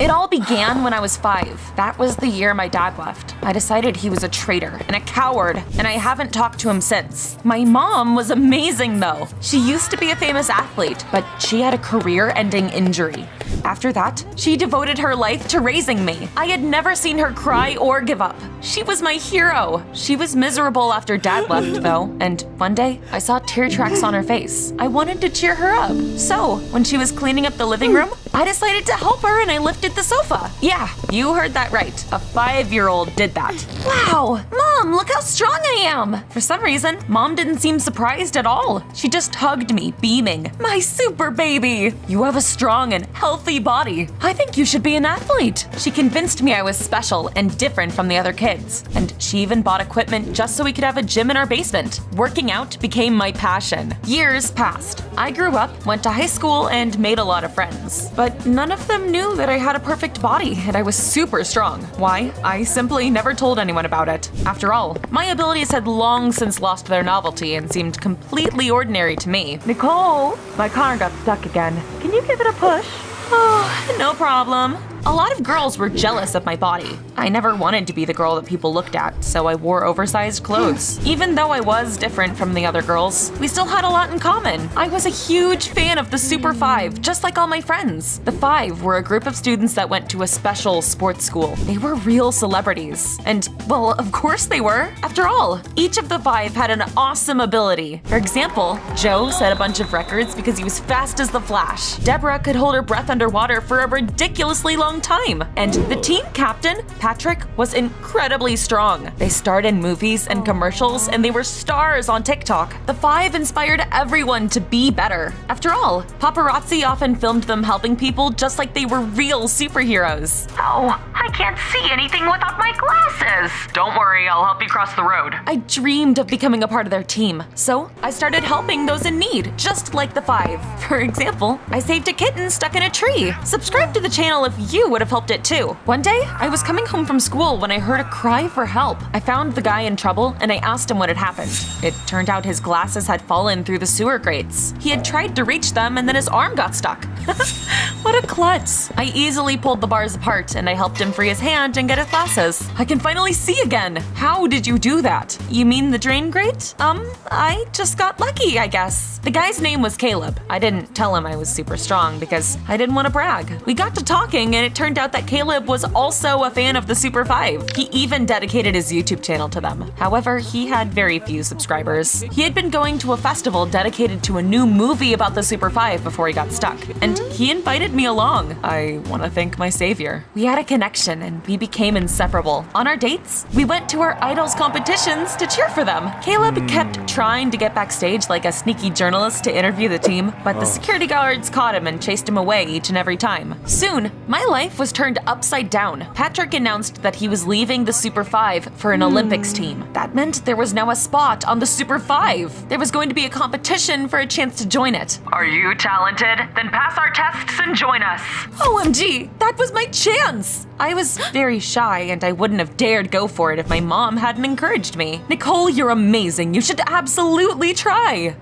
It all began when I was 5. That was the year my dad left. I decided he was a traitor and a coward, and I haven't talked to him since. My mom was amazing though. She used to be a famous athlete, but she had a career-ending injury. After that, she devoted her life to raising me. I had never seen her cry or give up. She was my hero. She was miserable after dad left though, and one day I saw tear tracks on her face. I wanted to cheer her up. So, when she was cleaning up the living room, I decided to help her and I lifted the sofa. Yeah, you heard that right. A 5-year-old did that. Wow, Mom, look how strong I am. For some reason, Mom didn't seem surprised at all. She just hugged me, beaming. My super baby. You have a strong and healthy body. I think you should be an athlete. She convinced me I was special and different from the other kids. And she even bought equipment just so we could have a gym in our basement. Working out became my passion. Years passed. I grew up, went to high school, and made a lot of friends. But none of them knew that I had a perfect body and I was super strong. Why? I simply never told anyone about it. After all, my abilities had long since lost their novelty and seemed completely ordinary to me. Nicole, my car got stuck again. Can you give it a push? Oh, no problem. A lot of girls were jealous of my body. I never wanted to be the girl that people looked at, so I wore oversized clothes. Even though I was different from the other girls, we still had a lot in common. I was a huge fan of the Super 5, just like all my friends. The 5 were a group of students that went to a special sports school. They were real celebrities. And, well, of course they were. After all, each of the 5 had an awesome ability. For example, Joe set a bunch of records because he was fast as the Flash. Deborah could hold her breath underwater for a ridiculously long time. And the team captain, Patrick, was incredibly strong. They starred in movies and commercials, and they were stars on TikTok. The 5 inspired everyone to be better. After all, paparazzi often filmed them helping people just like they were real superheroes. Oh, I can't see anything without my glasses. Don't worry, I'll help you cross the road. I dreamed of becoming a part of their team, so I started helping those in need, just like the 5. For example, I saved a kitten stuck in a tree. Subscribe to the channel if you would have helped it too. One day, I was coming home from school when I heard a cry for help. I found the guy in trouble and I asked him what had happened. It turned out his glasses had fallen through the sewer grates. He had tried to reach them and then his arm got stuck. What a klutz. I easily pulled the bars apart and I helped him free his hand and get his glasses. I can finally see again. How did you do that? You mean the drain grate? I just got lucky, I guess. The guy's name was Caleb. I didn't tell him I was super strong because I didn't want to brag. We got to talking and it turned out that Caleb was also a fan of the Super 5. He even dedicated his YouTube channel to them. However, he had very few subscribers. He had been going to a festival dedicated to a new movie about the Super 5 before he got stuck, and he invited me along. I want to thank my savior. We had a connection and we became inseparable. On our dates, we went to our idols competitions to cheer for them. Caleb kept trying to get backstage like a sneaky journalist to interview the team, but the security guards caught him and chased him away each and every time. Soon, my life was turned upside down. Patrick announced that he was leaving the Super 5 for an Olympics team. That meant there was now a spot on the Super 5. There was going to be a competition for a chance to join it. Are you talented? Then pass our tests and join us. OMG, that was my chance! I was very shy and I wouldn't have dared go for it if my mom hadn't encouraged me. Nicole, you're amazing. You should absolutely try.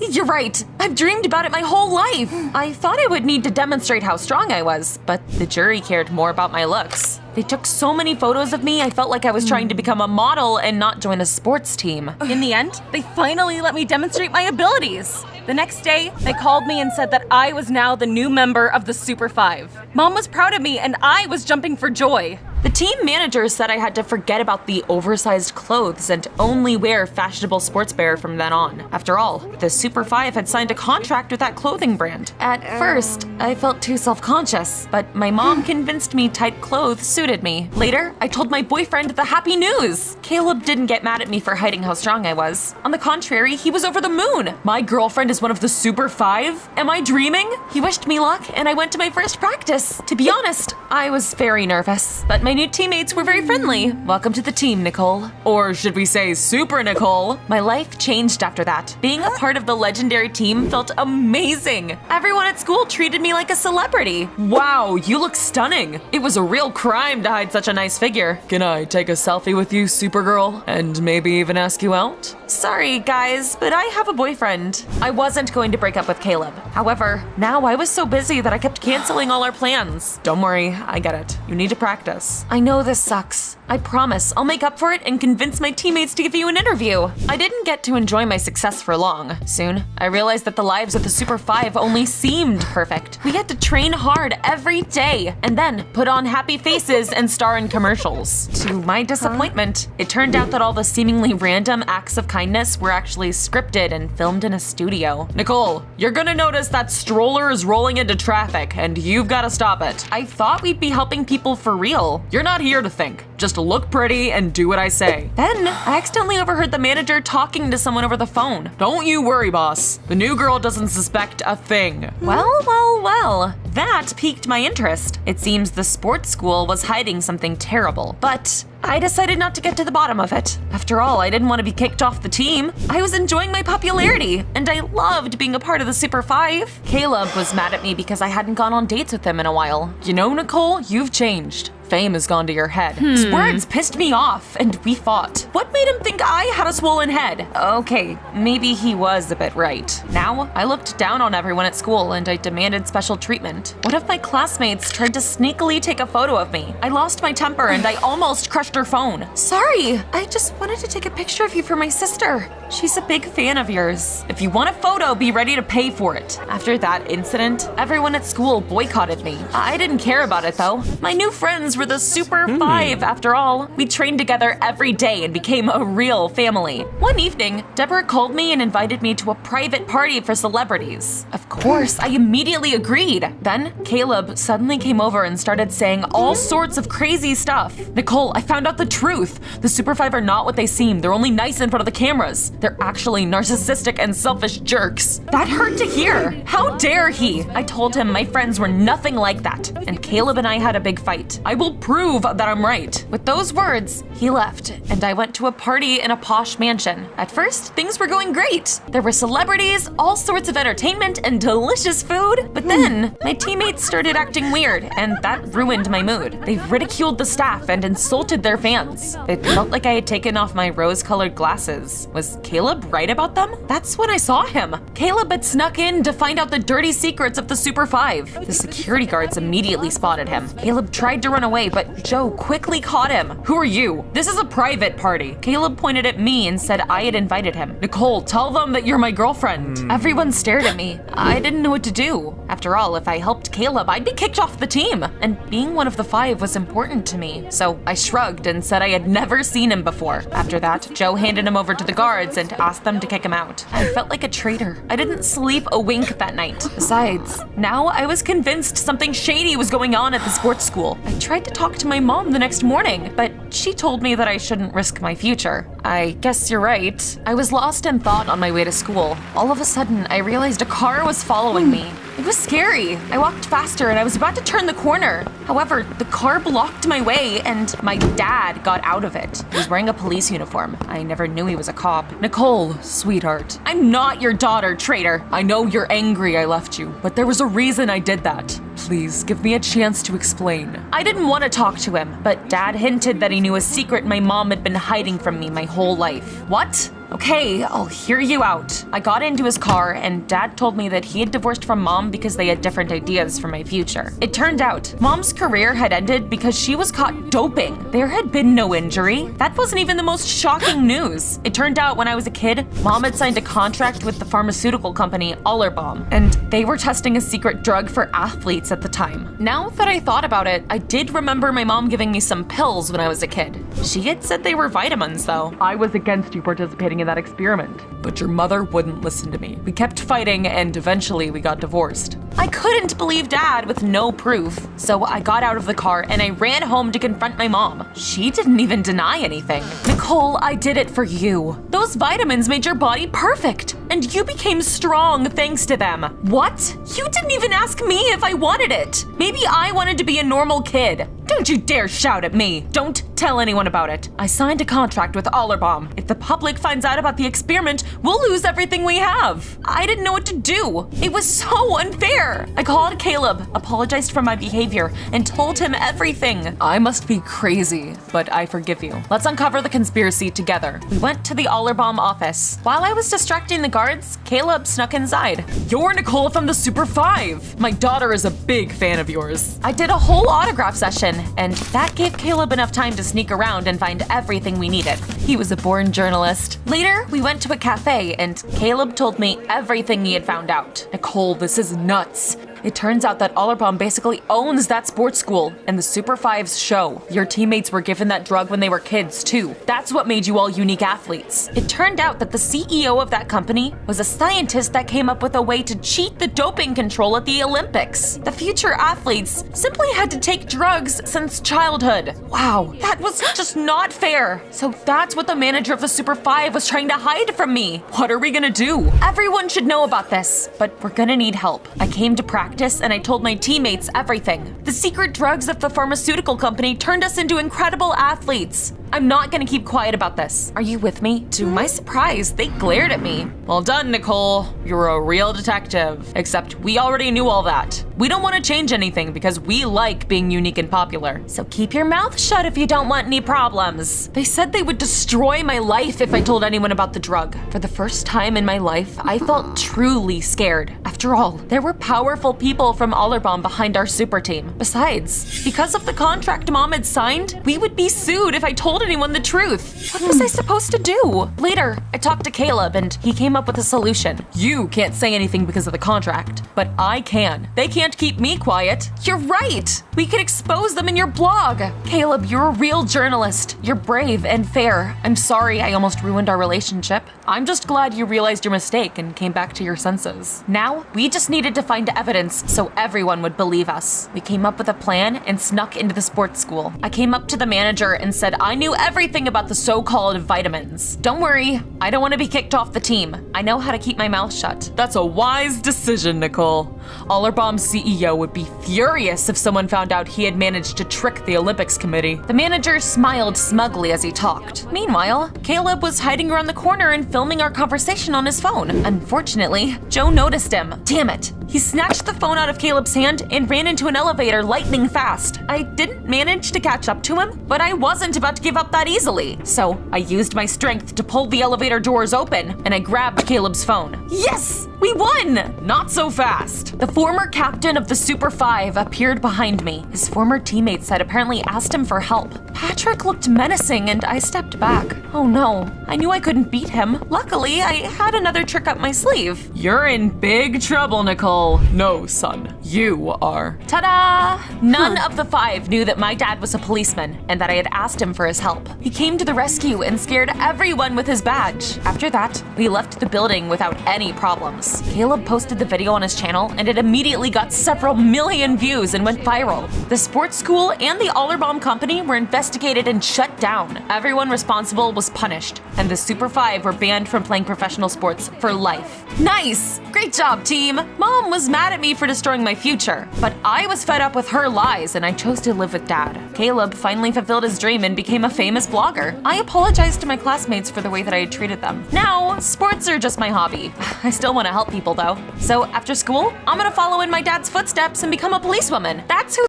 You're right. I've dreamed about it my whole life. I thought I would need to demonstrate how strong I was, but the jury cared more about my looks. They took so many photos of me, I felt like I was trying to become a model and not join a sports team. In the end, they finally let me demonstrate my abilities. The next day, they called me and said that I was now the new member of the Super 5. Mom was proud of me and I was jumping for joy. The team manager said I had to forget about the oversized clothes and only wear fashionable sportswear from then on. After all, the Super 5 had signed a contract with that clothing brand. At first, I felt too self-conscious, but my mom convinced me tight clothes suited me. Later, I told my boyfriend the happy news. Caleb didn't get mad at me for hiding how strong I was. On the contrary, he was over the moon. My girlfriend is one of the Super 5? Am I dreaming? He wished me luck and I went to my first practice. To be honest, I was very nervous, but my My new teammates were very friendly. Welcome to the team, Nicole. Or should we say Super Nicole? My life changed after that. Being a part of the legendary team felt amazing. Everyone at school treated me like a celebrity. Wow, you look stunning. It was a real crime to hide such a nice figure. Can I take a selfie with you, Supergirl? And maybe even ask you out? Sorry, guys, but I have a boyfriend. I wasn't going to break up with Caleb. However, now I was so busy that I kept canceling all our plans. Don't worry, I get it. You need to practice. I know this sucks. I promise I'll make up for it and convince my teammates to give you an interview. I didn't get to enjoy my success for long. Soon, I realized that the lives of the Super 5 only seemed perfect. We had to train hard every day and then put on happy faces and star in commercials. To my disappointment, it turned out that all the seemingly random acts of kindness were actually scripted and filmed in a studio. Nicole, you're gonna notice that stroller is rolling into traffic and you've gotta stop it. I thought we'd be helping people for real. You're not here to think. Just look pretty and do what I say. Then, I accidentally overheard the manager talking to someone over the phone. Don't you worry, boss. The new girl doesn't suspect a thing. Well. That piqued my interest. It seems the sports school was hiding something terrible, but I decided not to get to the bottom of it. After all, I didn't want to be kicked off the team. I was enjoying my popularity, and I loved being a part of the Super 5. Caleb was mad at me because I hadn't gone on dates with him in a while. You know, Nicole, you've changed. Fame has gone to your head. His words pissed me off, and we fought. What made him think I had a swollen head? Okay, maybe he was a bit right. Now, I looked down on everyone at school, and I demanded special treatment. One of my classmates tried to sneakily take a photo of me. I lost my temper, and I almost crushed her phone. Sorry, I just wanted to take a picture of you for my sister. She's a big fan of yours. If you want a photo, be ready to pay for it. After that incident, everyone at school boycotted me. I didn't care about it, though. My new friends were the Super 5, after all. We trained together every day and became a real family. One evening, Deborah called me and invited me to a private party for celebrities. Of course, I immediately agreed. Then, Caleb suddenly came over and started saying all sorts of crazy stuff. Nicole, I found out the truth. The Super 5 are not what they seem. They're only nice in front of the cameras. They're actually narcissistic and selfish jerks. That hurt to hear. How dare he? I told him my friends were nothing like that, and Caleb and I had a big fight. I will prove that I'm right. With those words, he left, and I went to a party in a posh mansion. At first, things were going great. There were celebrities, all sorts of entertainment, and delicious food. But then, my teammates started acting weird, and that ruined my mood. They ridiculed the staff and insulted their fans. It felt like I had taken off my rose-colored glasses. Was Caleb right about them? That's when I saw him. Caleb had snuck in to find out the dirty secrets of the Super 5. The security guards immediately spotted him. Caleb tried to run away, but Joe quickly caught him. Who are you? This is a private party. Caleb pointed at me and said I had invited him. Nicole, tell them that you're my girlfriend. Everyone stared at me. I didn't know what to do. After all, if I helped Caleb, I'd be kicked off the team. And being one of the 5 was important to me. So I shrugged and said I had never seen him before. After that, Joe handed him over to the guards and asked them to kick him out. I felt like a traitor. I didn't sleep a wink that night. Besides, now I was convinced something shady was going on at the sports school. I tried to talk to my mom the next morning, but she told me that I shouldn't risk my future. I guess you're right. I was lost in thought on my way to school. All of a sudden, I realized a car was following me. It was scary. I walked faster and I was about to turn the corner. However, the car blocked my way and my dad got out of it. He was wearing a police uniform. I never knew he was a cop. Nicole, sweetheart, I'm not your daughter, traitor. I know you're angry I left you, but there was a reason I did that. Please, give me a chance to explain. I didn't want to talk to him, but Dad hinted that he knew a secret my mom had been hiding from me my whole life. What? Okay, I'll hear you out. I got into his car and Dad told me that he had divorced from Mom because they had different ideas for my future. It turned out, Mom's career had ended because she was caught doping. There had been no injury. That wasn't even the most shocking news. It turned out when I was a kid, Mom had signed a contract with the pharmaceutical company Allerbaum, and they were testing a secret drug for athletes at the time. Now that I thought about it, I did remember my mom giving me some pills when I was a kid. She had said they were vitamins, though. I was against you participating in that experiment, but your mother wouldn't listen to me. We kept fighting and eventually we got divorced. I couldn't believe Dad with no proof, so I got out of the car and I ran home to confront my mom. She didn't even deny anything. Nicole, I did it for you. Those vitamins made your body perfect, and you became strong thanks to them. What? You didn't even ask me if I wanted it. Maybe I wanted to be a normal kid. Don't you dare shout at me! Don't tell anyone about it. I signed a contract with Allerbomb. If the public finds out about the experiment, we'll lose everything we have. I didn't know what to do. It was so unfair. I called Caleb, apologized for my behavior, and told him everything. I must be crazy, but I forgive you. Let's uncover the conspiracy together. We went to the Allerbomb office. While I was distracting the guards, Caleb snuck inside. You're Nicole from the Super 5. My daughter is a big fan of yours. I did a whole autograph session, and that gave Caleb enough time to sneak around and find everything we needed. He was a born journalist. Later, we went to a cafe, and Caleb told me everything he had found out. Nicole, this is nuts. It turns out that Allerbomb basically owns that sports school and the Super 5's show. Your teammates were given that drug when they were kids, too. That's what made you all unique athletes. It turned out that the CEO of that company was a scientist that came up with a way to cheat the doping control at the Olympics. The future athletes simply had to take drugs since childhood. Wow, that was just not fair. So that's what the manager of the Super 5 was trying to hide from me. What are we gonna do? Everyone should know about this, but we're gonna need help. I came to practice and I told my teammates everything. The secret drugs of the pharmaceutical company turned us into incredible athletes. I'm not gonna keep quiet about this. Are you with me? To my surprise, they glared at me. Well done, Nicole. You're a real detective. Except we already knew all that. We don't want to change anything because we like being unique and popular. So keep your mouth shut if you don't want any problems. They said they would destroy my life if I told anyone about the drug. For the first time in my life, I felt truly scared. After all, there were powerful people from Allerbomb behind our super team. Besides, because of the contract Mom had signed, we would be sued if I told anyone the truth. What was I supposed to do? Later, I talked to Caleb and he came up with a solution. You can't say anything because of the contract, but I can. They can't keep me quiet. You're right. We could expose them in your blog. Caleb, you're a real journalist. You're brave and fair. I'm sorry I almost ruined our relationship. I'm just glad you realized your mistake and came back to your senses. Now, we just needed to find evidence so everyone would believe us. We came up with a plan and snuck into the sports school. I came up to the manager and said I knew everything about the so-called vitamins. Don't worry, I don't want to be kicked off the team. I know how to keep my mouth shut. That's a wise decision, Nicole. Allerbomb's CEO would be furious if someone found out he had managed to trick the Olympics committee. The manager smiled smugly as he talked. Meanwhile, Caleb was hiding around the corner and filming our conversation on his phone. Unfortunately, Joe noticed him. Damn it. He snatched the phone out of Caleb's hand and ran into an elevator lightning fast. I didn't manage to catch up to him, but I wasn't about to give up that easily. So I used my strength to pull the elevator doors open and I grabbed Caleb's phone. Yes! We won! Not so fast. The former captain of the Super 5 appeared behind me. His former teammates had apparently asked him for help. Patrick looked menacing and I stepped back. Oh no, I knew I couldn't beat him. Luckily, I had another trick up my sleeve. You're in big trouble, Nicole. No, son, you are. Ta-da! None of the 5 knew that my dad was a policeman and that I had asked him for his help. He came to the rescue and scared everyone with his badge. After that, we left the building without any problems. Caleb posted the video on his channel and it immediately got several million views and went viral. The sports school and the Allerbomb company were investigated and shut down. Everyone responsible was punished, and the Super 5 were banned from playing professional sports for life. Nice! Great job, team! Mom was mad at me for destroying my future, but I was fed up with her lies and I chose to live with Dad. Caleb finally fulfilled his dream and became a famous blogger. I apologized to my classmates for the way that I had treated them. Now, sports are just my hobby. I still want to help people though. So after school, I'm gonna follow in my dad's footsteps and become a policewoman. That's who